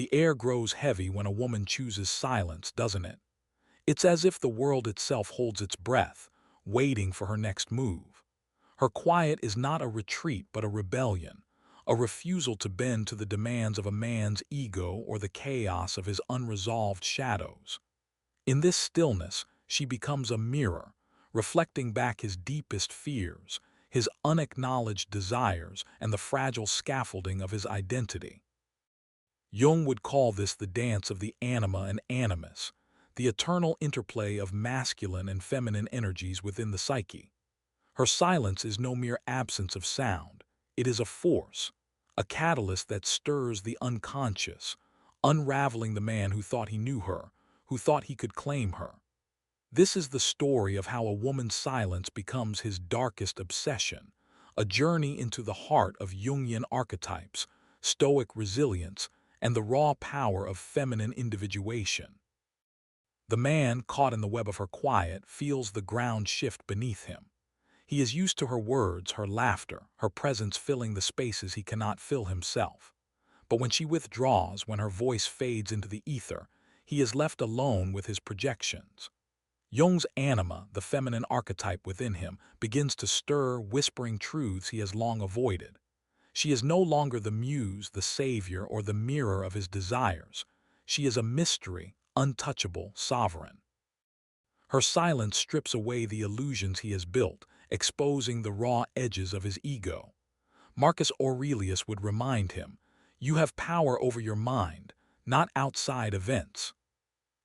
The air grows heavy when a woman chooses silence, doesn't it? It's as if the world itself holds its breath, waiting for her next move. Her quiet is not a retreat but a rebellion, a refusal to bend to the demands of a man's ego or the chaos of his unresolved shadows. In this stillness, she becomes a mirror, reflecting back his deepest fears, his unacknowledged desires, and the fragile scaffolding of his identity. Jung would call this the dance of the anima and animus, the eternal interplay of masculine and feminine energies within the psyche. Her silence is no mere absence of sound. It is a force, a catalyst that stirs the unconscious, unraveling the man who thought he knew her, who thought he could claim her. This is the story of how a woman's silence becomes his darkest obsession, a journey into the heart of Jungian archetypes, stoic resilience, and the raw power of feminine individuation. The man, caught in the web of her quiet, feels the ground shift beneath him. He is used to her words, her laughter, her presence filling the spaces he cannot fill himself. But when she withdraws, when her voice fades into the ether, he is left alone with his projections. Jung's anima, the feminine archetype within him, begins to stir, whispering truths he has long avoided. She is no longer the muse, the savior, or the mirror of his desires. She is a mystery, untouchable, sovereign. Her silence strips away the illusions he has built, exposing the raw edges of his ego. Marcus Aurelius would remind him, "You have power over your mind, not outside events."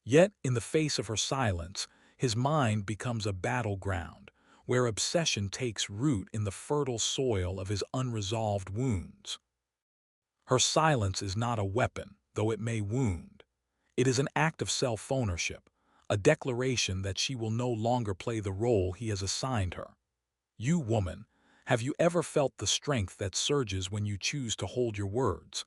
Yet, in the face of her silence, his mind becomes a battleground, where obsession takes root in the fertile soil of his unresolved wounds. Her silence is not a weapon, though it may wound. It is an act of self-ownership, a declaration that she will no longer play the role he has assigned her. You, woman, have you ever felt the strength that surges when you choose to hold your words?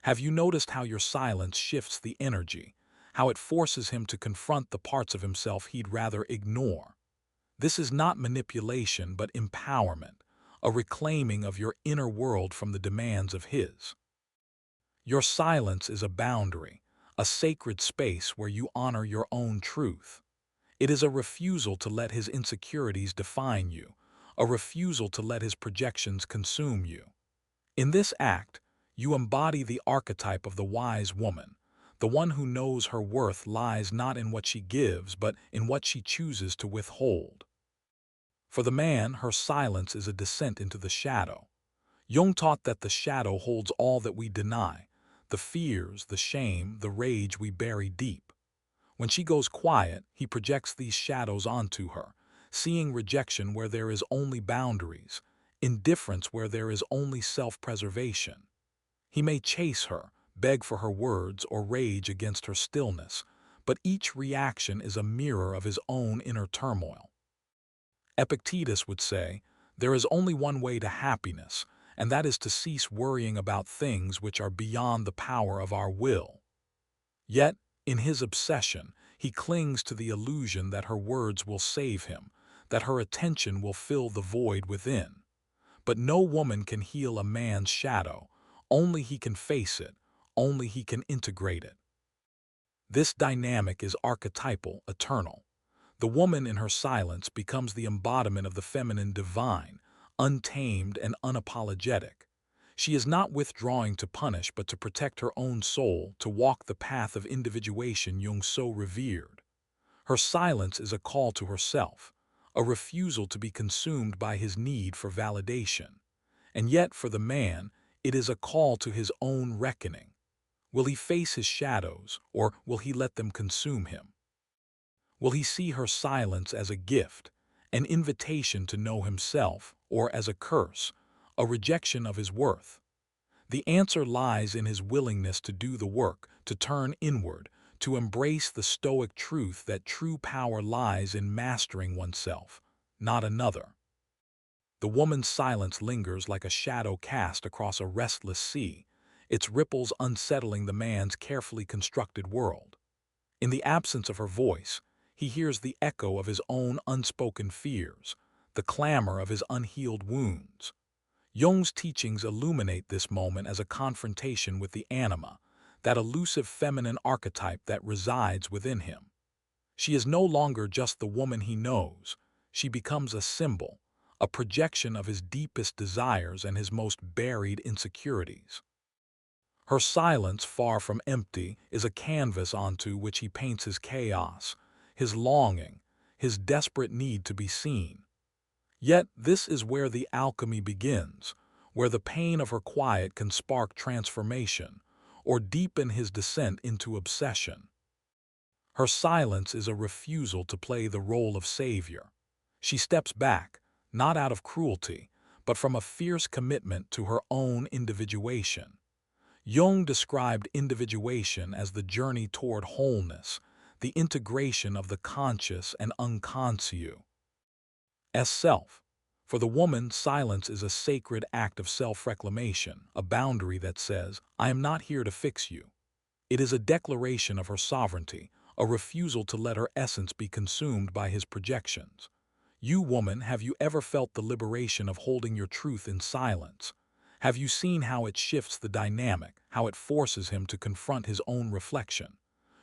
Have you noticed how your silence shifts the energy, how it forces him to confront the parts of himself he'd rather ignore? This is not manipulation but empowerment, a reclaiming of your inner world from the demands of his. Your silence is a boundary, a sacred space where you honor your own truth. It is a refusal to let his insecurities define you, a refusal to let his projections consume you. In this act, you embody the archetype of the wise woman, the one who knows her worth lies not in what she gives but in what she chooses to withhold. For the man, her silence is a descent into the shadow. Jung taught that the shadow holds all that we deny, the fears, the shame, the rage we bury deep. When she goes quiet, he projects these shadows onto her, seeing rejection where there is only boundaries, indifference where there is only self-preservation. He may chase her, beg for her words, or rage against her stillness, but each reaction is a mirror of his own inner turmoil. Epictetus would say, "There is only one way to happiness, and that is to cease worrying about things which are beyond the power of our will." Yet, in his obsession, he clings to the illusion that her words will save him, that her attention will fill the void within. But no woman can heal a man's shadow, only he can face it, only he can integrate it. This dynamic is archetypal, eternal. The woman in her silence becomes the embodiment of the feminine divine, untamed and unapologetic. She is not withdrawing to punish but to protect her own soul, to walk the path of individuation Jung so revered. Her silence is a call to herself, a refusal to be consumed by his need for validation. And yet, for the man, it is a call to his own reckoning. Will he face his shadows, or will he let them consume him? Will he see her silence as a gift, an invitation to know himself, or as a curse, a rejection of his worth? The answer lies in his willingness to do the work, to turn inward, to embrace the stoic truth that true power lies in mastering oneself, not another. The woman's silence lingers like a shadow cast across a restless sea, its ripples unsettling the man's carefully constructed world. In the absence of her voice, he hears the echo of his own unspoken fears, the clamor of his unhealed wounds. Jung's teachings illuminate this moment as a confrontation with the anima, that elusive feminine archetype that resides within him. She is no longer just the woman he knows. She becomes a symbol, a projection of his deepest desires and his most buried insecurities. Her silence, far from empty, is a canvas onto which he paints his chaos, his longing, his desperate need to be seen. Yet this is where the alchemy begins, where the pain of her quiet can spark transformation, or deepen his descent into obsession. Her silence is a refusal to play the role of savior. She steps back, not out of cruelty, but from a fierce commitment to her own individuation. Jung described individuation as the journey toward wholeness, the integration of the conscious and unconscious self. For the woman, silence is a sacred act of self-reclamation, a boundary that says, "I am not here to fix you." It is a declaration of her sovereignty, a refusal to let her essence be consumed by his projections. You, woman, have you ever felt the liberation of holding your truth in silence? Have you seen how it shifts the dynamic, how it forces him to confront his own reflection?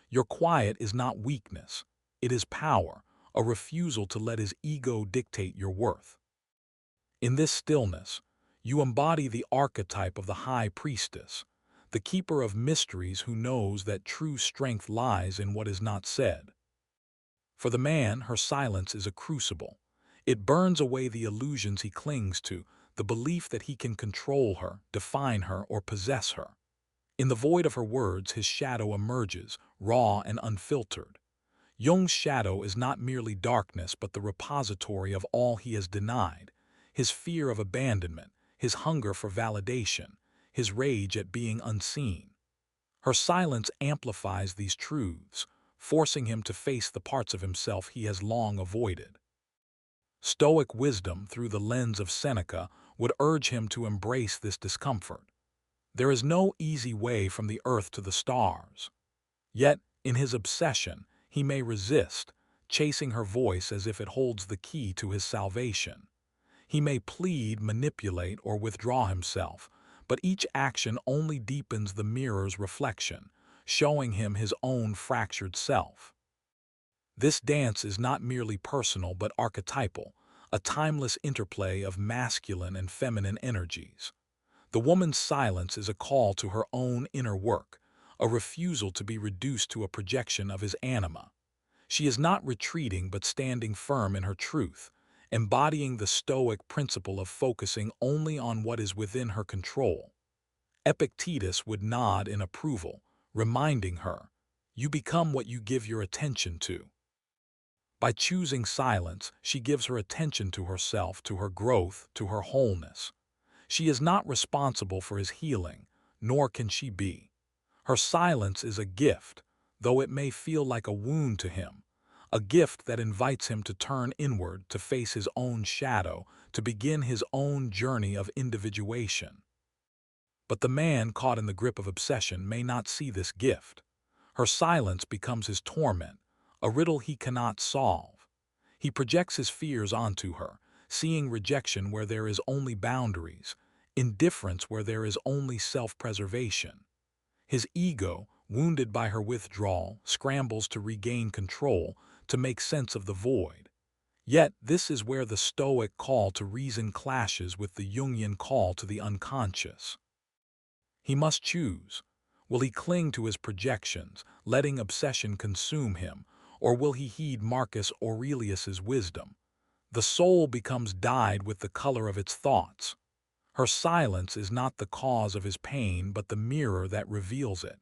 Your quiet is not weakness. It is power, a refusal to let his ego dictate your worth. In this stillness, you embody the archetype of the high priestess, the keeper of mysteries who knows that true strength lies in what is not said. For the man, her silence is a crucible. It burns away the illusions he clings to, the belief that he can control her, define her, or possess her. In the void of her words, his shadow emerges, raw and unfiltered. Jung's shadow is not merely darkness but the repository of all he has denied, his fear of abandonment, his hunger for validation, his rage at being unseen. Her silence amplifies these truths, forcing him to face the parts of himself he has long avoided. Stoic wisdom, through the lens of Seneca, would urge him to embrace this discomfort. There is no easy way from the earth to the stars. Yet, in his obsession, he may resist, chasing her voice as if it holds the key to his salvation. He may plead, manipulate, or withdraw himself, but each action only deepens the mirror's reflection, showing him his own fractured self. This dance is not merely personal but archetypal, a timeless interplay of masculine and feminine energies. The woman's silence is a call to her own inner work, a refusal to be reduced to a projection of his anima. She is not retreating but standing firm in her truth, embodying the Stoic principle of focusing only on what is within her control. Epictetus would nod in approval, reminding her, "You become what you give your attention to." By choosing silence, she gives her attention to herself, to her growth, to her wholeness. She is not responsible for his healing, nor can she be. Her silence is a gift, though it may feel like a wound to him, a gift that invites him to turn inward, to face his own shadow, to begin his own journey of individuation. But the man caught in the grip of obsession may not see this gift. Her silence becomes his torment, a riddle he cannot solve. He projects his fears onto her, seeing rejection where there is only boundaries, indifference where there is only self-preservation. His ego, wounded by her withdrawal, scrambles to regain control, to make sense of the void. Yet this is where the Stoic call to reason clashes with the Jungian call to the unconscious. He must choose. Will he cling to his projections, letting obsession consume him, or will he heed Marcus Aurelius's wisdom? The soul becomes dyed with the color of its thoughts. Her silence is not the cause of his pain but the mirror that reveals it.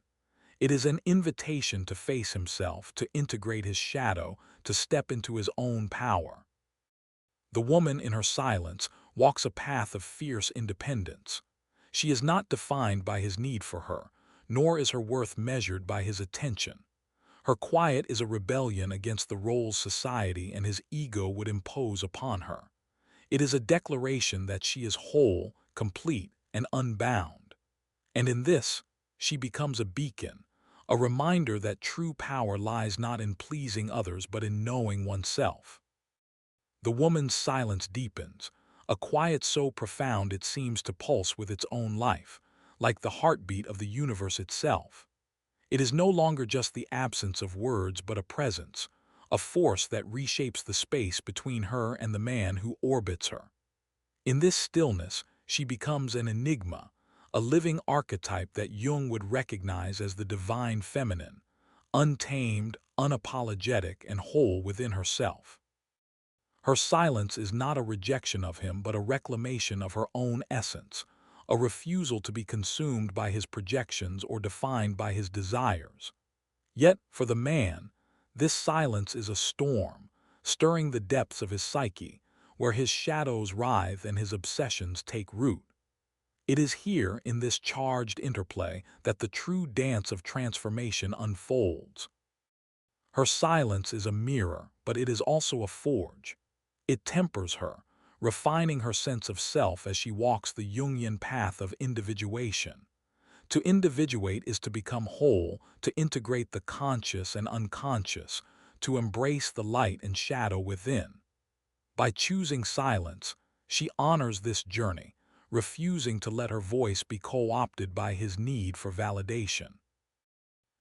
It is an invitation to face himself, to integrate his shadow, to step into his own power. The woman, in her silence, walks a path of fierce independence. She is not defined by his need for her, nor is her worth measured by his attention. Her quiet is a rebellion against the roles society and his ego would impose upon her. It is a declaration that she is whole, complete, and unbound. And in this, she becomes a beacon, a reminder that true power lies not in pleasing others but in knowing oneself. The woman's silence deepens, a quiet so profound it seems to pulse with its own life, like the heartbeat of the universe itself. It is no longer just the absence of words but a presence, a force that reshapes the space between her and the man who orbits her. In this stillness, she becomes an enigma, a living archetype that Jung would recognize as the divine feminine, untamed, unapologetic, and whole within herself. Her silence is not a rejection of him but a reclamation of her own essence, a refusal to be consumed by his projections or defined by his desires. Yet, for the man, this silence is a storm, stirring the depths of his psyche, where his shadows writhe and his obsessions take root. It is here, in this charged interplay, that the true dance of transformation unfolds. Her silence is a mirror, but it is also a forge. It tempers her, refining her sense of self as she walks the Jungian path of individuation. To individuate is to become whole, to integrate the conscious and unconscious, to embrace the light and shadow within. By choosing silence, she honors this journey, refusing to let her voice be co-opted by his need for validation.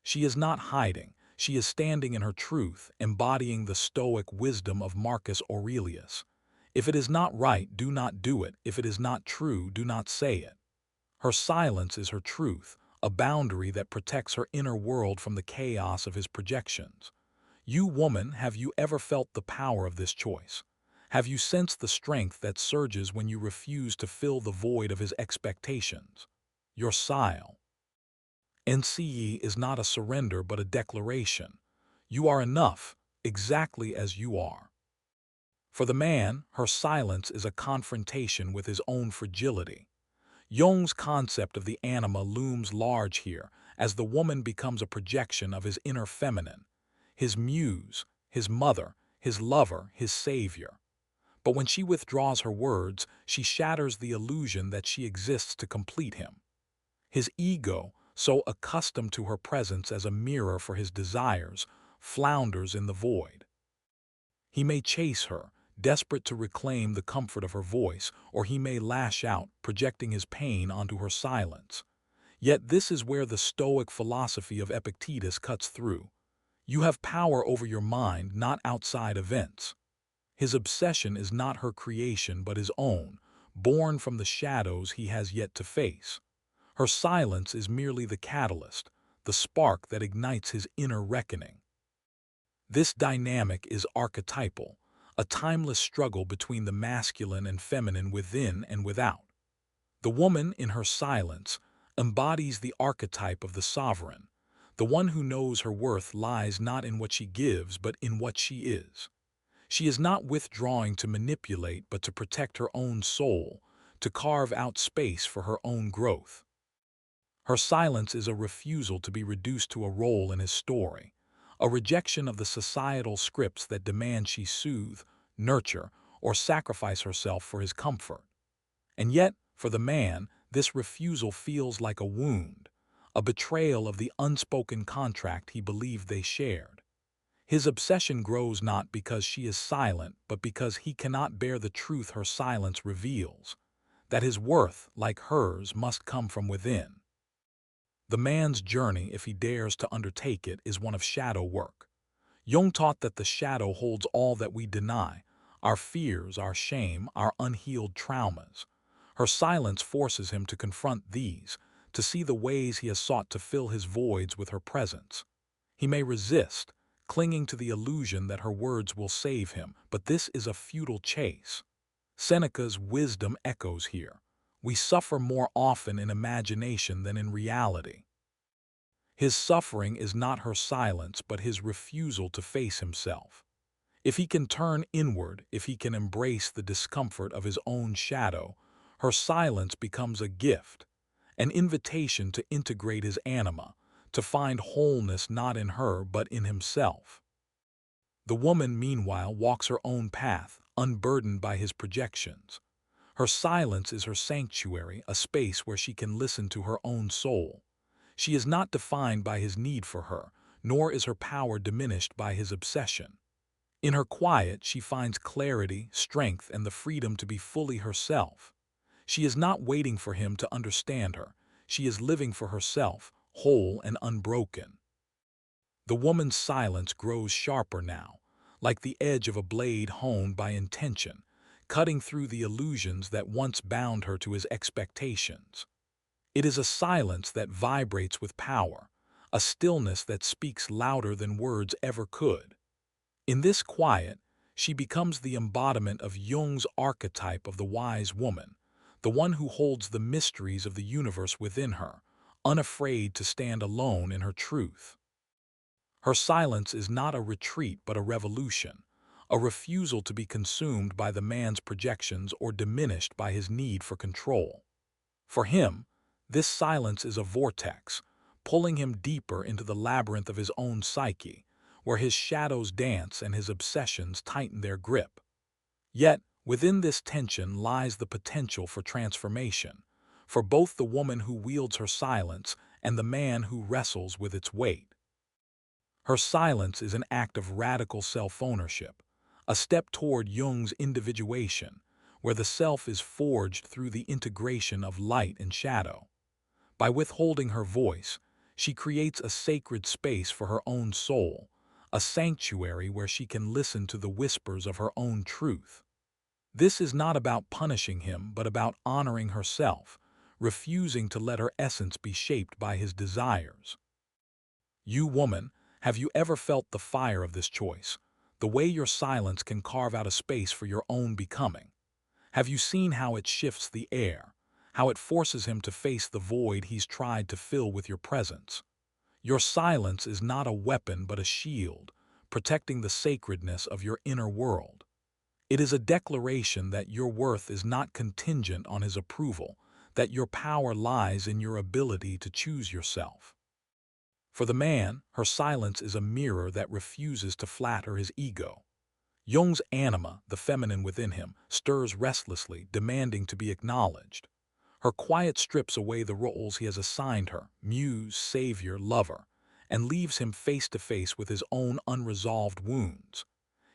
She is not hiding, she is standing in her truth, embodying the stoic wisdom of Marcus Aurelius. If it is not right, do not do it. If it is not true, do not say it. Her silence is her truth, a boundary that protects her inner world from the chaos of his projections. You, woman, have you ever felt the power of this choice? Have you sensed the strength that surges when you refuse to fill the void of his expectations? Your sigh. NCE is not a surrender but a declaration. You are enough, exactly as you are. For the man, her silence is a confrontation with his own fragility. Jung's concept of the anima looms large here, as the woman becomes a projection of his inner feminine, his muse, his mother, his lover, his savior. But when she withdraws her words, she shatters the illusion that she exists to complete him. His ego, so accustomed to her presence as a mirror for his desires, flounders in the void. He may chase her, desperate to reclaim the comfort of her voice, or he may lash out, projecting his pain onto her silence. Yet this is where the Stoic philosophy of Epictetus cuts through. You have power over your mind, not outside events. His obsession is not her creation but his own, born from the shadows he has yet to face. Her silence is merely the catalyst, the spark that ignites his inner reckoning. This dynamic is archetypal, a timeless struggle between the masculine and feminine within and without. The woman, in her silence, embodies the archetype of the sovereign, the one who knows her worth lies not in what she gives but in what she is. She is not withdrawing to manipulate but to protect her own soul, to carve out space for her own growth. Her silence is a refusal to be reduced to a role in his story, a rejection of the societal scripts that demand she soothe, nurture, or sacrifice herself for his comfort. And yet, for the man, this refusal feels like a wound, a betrayal of the unspoken contract he believed they shared. His obsession grows not because she is silent, but because he cannot bear the truth her silence reveals, that his worth, like hers, must come from within. The man's journey, if he dares to undertake it, is one of shadow work. Jung taught that the shadow holds all that we deny, our fears, our shame, our unhealed traumas. Her silence forces him to confront these, to see the ways he has sought to fill his voids with her presence. He may resist, clinging to the illusion that her words will save him, but this is a futile chase. Seneca's wisdom echoes here. We suffer more often in imagination than in reality. His suffering is not her silence, but his refusal to face himself. If he can turn inward, if he can embrace the discomfort of his own shadow, her silence becomes a gift, an invitation to integrate his anima, to find wholeness not in her but in himself. The woman, meanwhile, walks her own path, unburdened by his projections. Her silence is her sanctuary, a space where she can listen to her own soul. She is not defined by his need for her, nor is her power diminished by his obsession. In her quiet, she finds clarity, strength, and the freedom to be fully herself. She is not waiting for him to understand her. She is living for herself, whole and unbroken. The woman's silence grows sharper now, like the edge of a blade honed by intention, cutting through the illusions that once bound her to his expectations. It is a silence that vibrates with power, a stillness that speaks louder than words ever could. In this quiet, she becomes the embodiment of Jung's archetype of the wise woman, the one who holds the mysteries of the universe within her, unafraid to stand alone in her truth. Her silence is not a retreat but a revolution, a refusal to be consumed by the man's projections or diminished by his need for control. For him, this silence is a vortex, pulling him deeper into the labyrinth of his own psyche, where his shadows dance and his obsessions tighten their grip. Yet, within this tension lies the potential for transformation, for both the woman who wields her silence and the man who wrestles with its weight. Her silence is an act of radical self-ownership, a step toward Jung's individuation, where the self is forged through the integration of light and shadow. By withholding her voice, she creates a sacred space for her own soul, a sanctuary where she can listen to the whispers of her own truth. This is not about punishing him, but about honoring herself, refusing to let her essence be shaped by his desires. You, woman, have you ever felt the fire of this choice, the way your silence can carve out a space for your own becoming? Have you seen how it shifts the air, how it forces him to face the void he's tried to fill with your presence? Your silence is not a weapon but a shield, protecting the sacredness of your inner world. It is a declaration that your worth is not contingent on his approval, that your power lies in your ability to choose yourself. For the man, her silence is a mirror that refuses to flatter his ego. Jung's anima, the feminine within him, stirs restlessly, demanding to be acknowledged. Her quiet strips away the roles he has assigned her, muse, savior, lover, and leaves him face to face with his own unresolved wounds.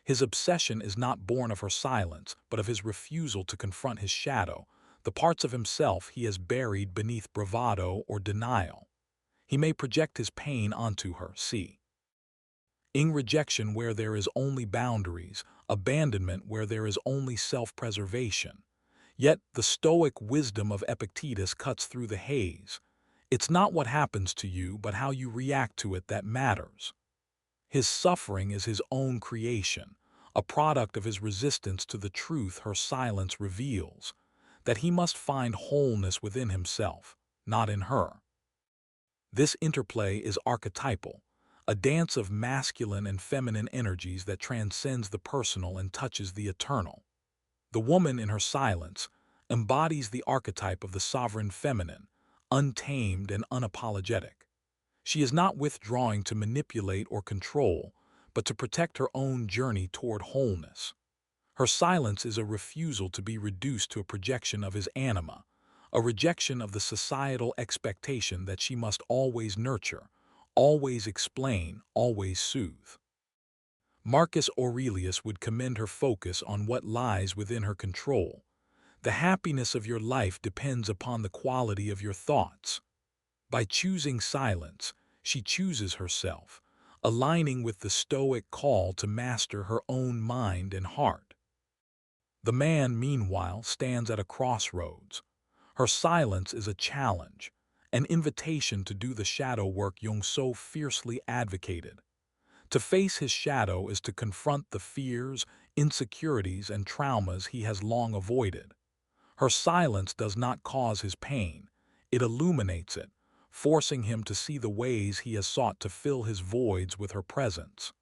His obsession is not born of her silence, but of his refusal to confront his shadow, the parts of himself he has buried beneath bravado or denial. He may project his pain onto her, see. In rejection where there is only boundaries, abandonment where there is only self-preservation. Yet the stoic wisdom of Epictetus cuts through the haze. It's not what happens to you, but how you react to it that matters. His suffering is his own creation, a product of his resistance to the truth her silence reveals, that he must find wholeness within himself, not in her. This interplay is archetypal, a dance of masculine and feminine energies that transcends the personal and touches the eternal. The woman in her silence embodies the archetype of the sovereign feminine, untamed and unapologetic. She is not withdrawing to manipulate or control, but to protect her own journey toward wholeness. Her silence is a refusal to be reduced to a projection of his anima, a rejection of the societal expectation that she must always nurture, always explain, always soothe. Marcus Aurelius would commend her focus on what lies within her control. The happiness of your life depends upon the quality of your thoughts. By choosing silence, she chooses herself, aligning with the Stoic call to master her own mind and heart. The man, meanwhile, stands at a crossroads. Her silence is a challenge, an invitation to do the shadow work Jung so fiercely advocated. To face his shadow is to confront the fears, insecurities, and traumas he has long avoided. Her silence does not cause his pain, it illuminates it, forcing him to see the ways he has sought to fill his voids with her presence.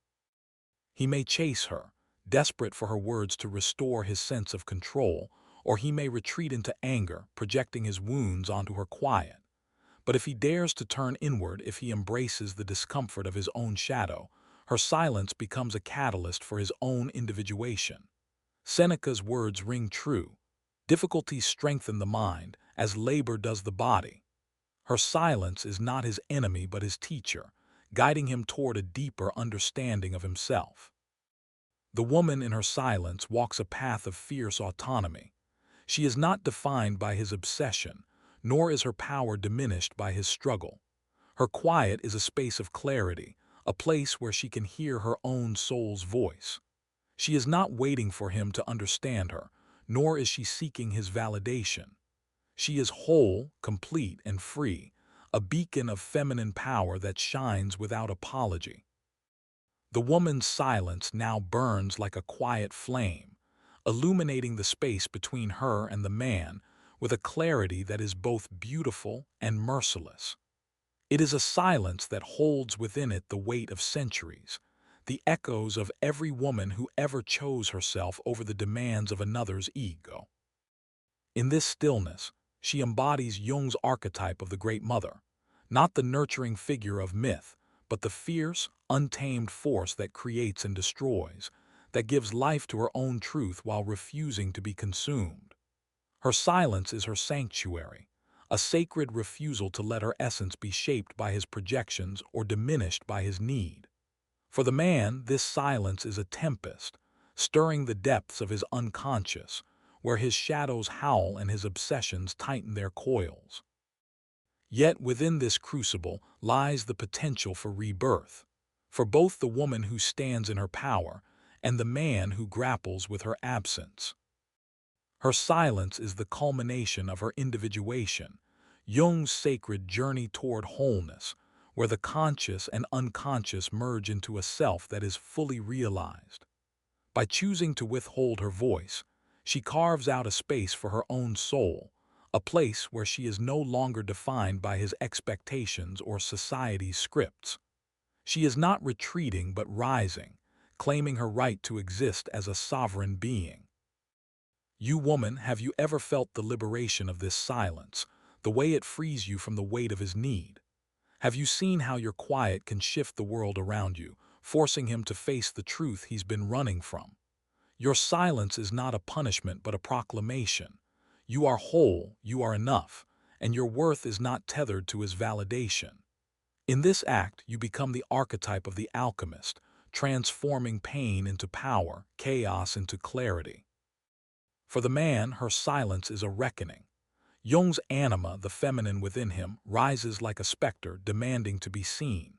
He may chase her, desperate for her words to restore his sense of control, or he may retreat into anger, projecting his wounds onto her quiet. But if he dares to turn inward, if he embraces the discomfort of his own shadow, her silence becomes a catalyst for his own individuation. Seneca's words ring true. Difficulties strengthen the mind, as labor does the body. Her silence is not his enemy but his teacher, guiding him toward a deeper understanding of himself. The woman in her silence walks a path of fierce autonomy. She is not defined by his obsession, nor is her power diminished by his struggle. Her quiet is a space of clarity, a place where she can hear her own soul's voice. She is not waiting for him to understand her, nor is she seeking his validation. She is whole, complete, and free, a beacon of feminine power that shines without apology. The woman's silence now burns like a quiet flame, illuminating the space between her and the man with a clarity that is both beautiful and merciless. It is a silence that holds within it the weight of centuries, the echoes of every woman who ever chose herself over the demands of another's ego. In this stillness, she embodies Jung's archetype of the Great Mother, not the nurturing figure of myth, but the fierce, untamed force that creates and destroys, that gives life to her own truth while refusing to be consumed. Her silence is her sanctuary, a sacred refusal to let her essence be shaped by his projections or diminished by his need. For the man, this silence is a tempest, stirring the depths of his unconscious, where his shadows howl and his obsessions tighten their coils. Yet within this crucible lies the potential for rebirth, for both the woman who stands in her power and the man who grapples with her absence. Her silence is the culmination of her individuation, Jung's sacred journey toward wholeness, where the conscious and unconscious merge into a self that is fully realized. By choosing to withhold her voice, she carves out a space for her own soul, a place where she is no longer defined by his expectations or society's scripts. She is not retreating but rising, claiming her right to exist as a sovereign being. You woman, have you ever felt the liberation of this silence, the way it frees you from the weight of his need? Have you seen how your quiet can shift the world around you, forcing him to face the truth he's been running from? Your silence is not a punishment but a proclamation. You are whole, you are enough, and your worth is not tethered to his validation. In this act, you become the archetype of the alchemist, transforming pain into power, chaos into clarity. For the man, her silence is a reckoning. Jung's anima, the feminine within him, rises like a specter, demanding to be seen.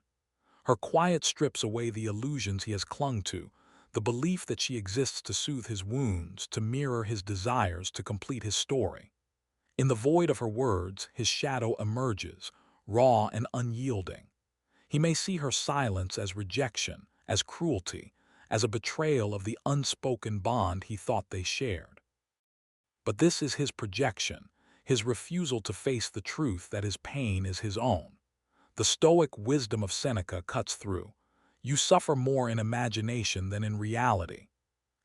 Her quiet strips away the illusions he has clung to, the belief that she exists to soothe his wounds, to mirror his desires, to complete his story. In the void of her words, his shadow emerges, raw and unyielding. He may see her silence as rejection, as cruelty, as a betrayal of the unspoken bond he thought they shared. But this is his projection, his refusal to face the truth that his pain is his own. The stoic wisdom of Seneca cuts through. You suffer more in imagination than in reality.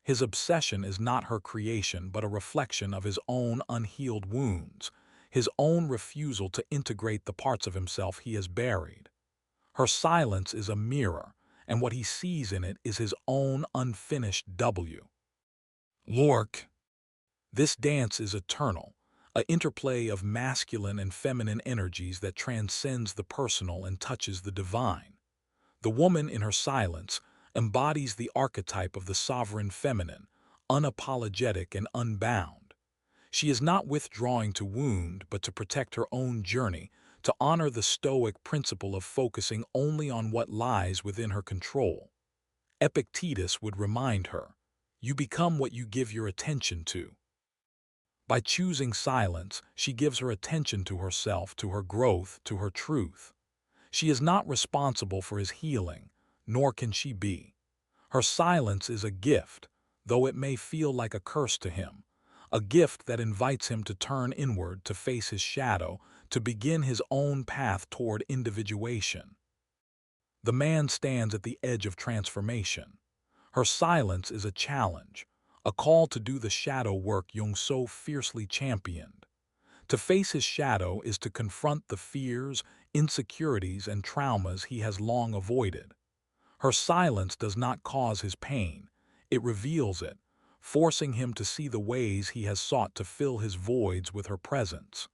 His obsession is not her creation but a reflection of his own unhealed wounds, his own refusal to integrate the parts of himself he has buried. Her silence is a mirror, and what he sees in it is his own unfinished W. Lork. This dance is eternal, an interplay of masculine and feminine energies that transcends the personal and touches the divine. The woman in her silence embodies the archetype of the sovereign feminine, unapologetic and unbound. She is not withdrawing to wound but to protect her own journey, to honor the stoic principle of focusing only on what lies within her control. Epictetus would remind her, "You become what you give your attention to." By choosing silence, she gives her attention to herself, to her growth, to her truth. She is not responsible for his healing, nor can she be. Her silence is a gift, though it may feel like a curse to him, a gift that invites him to turn inward, to face his shadow, to begin his own path toward individuation. The man stands at the edge of transformation. Her silence is a challenge, a call to do the shadow work Jung so fiercely championed. To face his shadow is to confront the fears, insecurities, and traumas he has long avoided. Her silence does not cause his pain, it reveals it, forcing him to see the ways he has sought to fill his voids with her presence.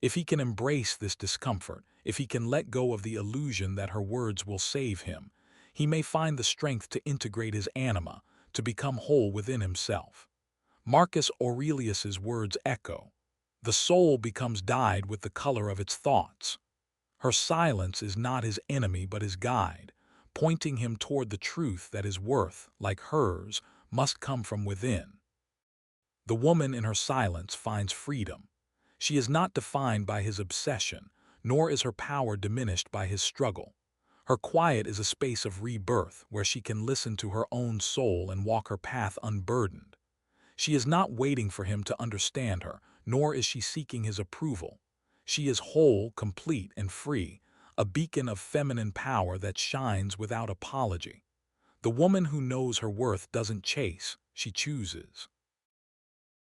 If he can embrace this discomfort, if he can let go of the illusion that her words will save him, he may find the strength to integrate his anima, to become whole within himself. Marcus Aurelius's words echo, "The soul becomes dyed with the color of its thoughts." Her silence is not his enemy but his guide, pointing him toward the truth that his worth, like hers, must come from within. The woman in her silence finds freedom. She is not defined by his obsession, nor is her power diminished by his struggle. Her quiet is a space of rebirth where she can listen to her own soul and walk her path unburdened. She is not waiting for him to understand her, nor is she seeking his approval. She is whole, complete, and free, a beacon of feminine power that shines without apology. The woman who knows her worth doesn't chase, she chooses.